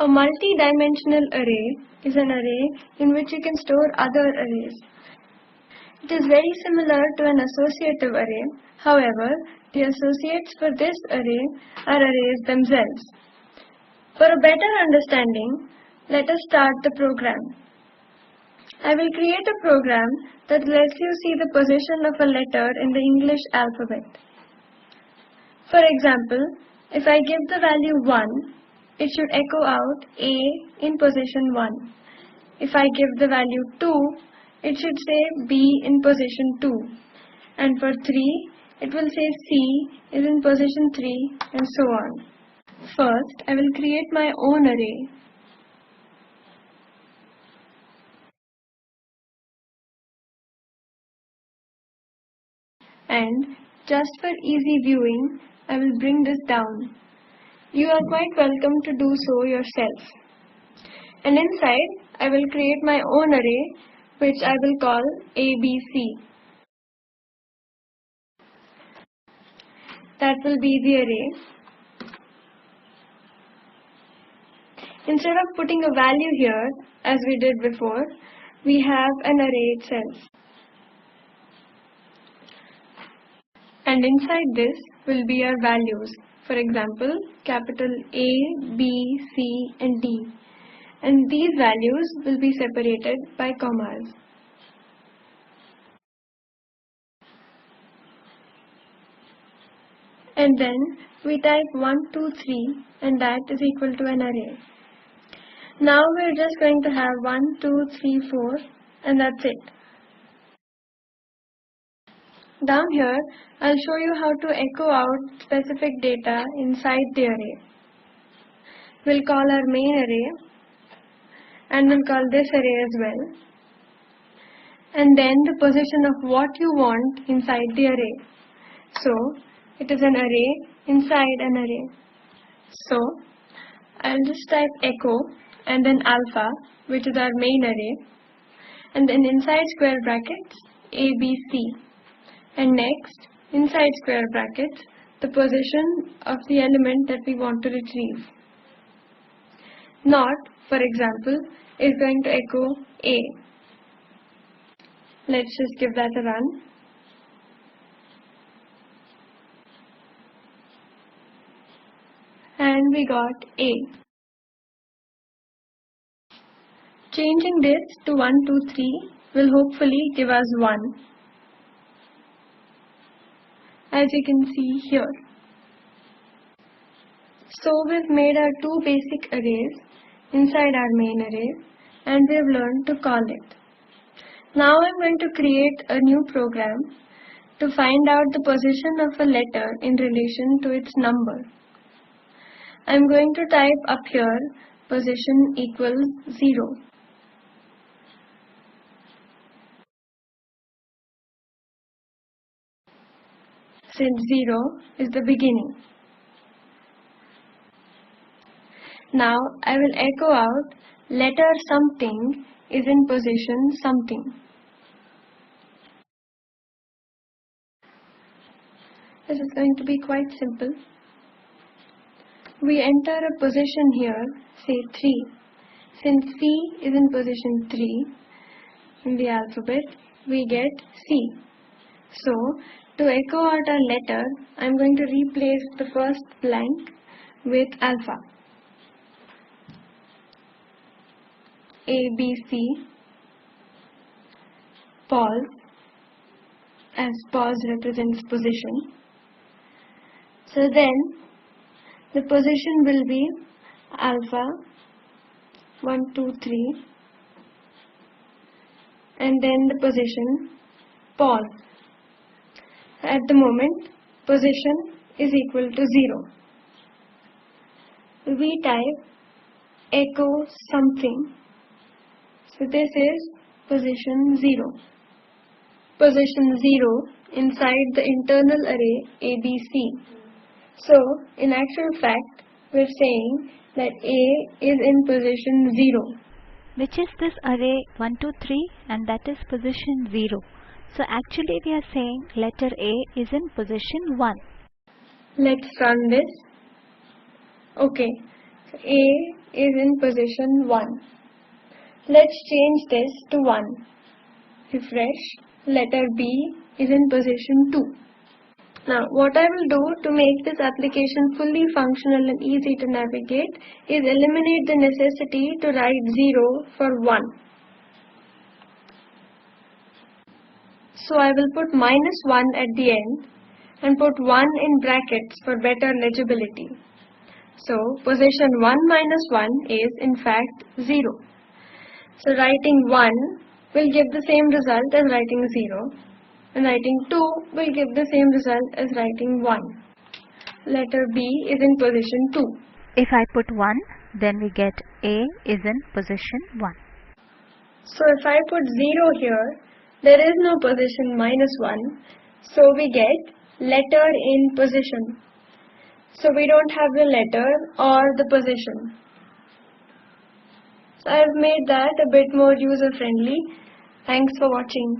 A multi-dimensional array is an array in which you can store other arrays. It is very similar to an associative array. However, the associates for this array are arrays themselves. For a better understanding, let us start the program. I will create a program that lets you see the position of a letter in the English alphabet. For example, if I give the value 1, it should echo out A in position 1. If I give the value 2, it should say B in position 2. And for 3, it will say C is in position 3 and so on. First, I will create my own array. And just for easy viewing, I will bring this down. You are quite welcome to do so yourself. And inside, I will create my own array, which I will call ABC. That will be the array. Instead of putting a value here, as we did before, we have an array itself. And inside this will be our values. For example, capital A, B, C and D. And these values will be separated by commas. And then we type 1, 2, 3 and that is equal to an array. Now we're just going to have 1, 2, 3, 4 and that's it. Down here, I'll show you how to echo out specific data inside the array. We'll call our main array and we'll call this array as well. And then the position of what you want inside the array. So, it is an array inside an array. So, I'll just type echo and then alpha, which is our main array. And then inside square brackets, ABC. And next, inside square brackets, the position of the element that we want to retrieve. Not, for example, is going to echo A. Let's just give that a run. And we got A. Changing this to 1, 2, 3 will hopefully give us 1. As you can see here. So we've made our two basic arrays inside our main array and we've learned to call it. Now I'm going to create a new program to find out the position of a letter in relation to its number. I'm going to type up here position equals 0. Since 0 is the beginning. Now I will echo out letter something is in position something. This is going to be quite simple. We enter a position here, say 3. Since C is in position 3 in the alphabet, we get C. So, to echo out our letter, I am going to replace the first blank with alpha. A, B, C, pause, as pause represents position. So then, the position will be alpha, 1, 2, 3, and then the position, pause. At the moment, position is equal to 0. We type echo something. So this is position 0. Position 0 inside the internal array ABC. So, in actual fact, we're saying that A is in position 0. Which is this array 1, 2, 3 and that is position 0. So actually we are saying letter A is in position 1. Let's run this. Okay, so A is in position 1. Let's change this to 1. Refresh. Letter B is in position 2. Now, what I will do to make this application fully functional and easy to navigate is eliminate the necessity to write 0 for 1. So I will put -1 at the end and put 1 in brackets for better legibility. So position 1 minus 1 is in fact 0. So writing 1 will give the same result as writing 0, and writing 2 will give the same result as writing 1. Letter B is in position 2. If I put 1, then we get A is in position 1. So if I put 0 here, there is no position -1, so we get letter in position. So we don't have the letter or the position. So I've made that a bit more user friendly. Thanks for watching.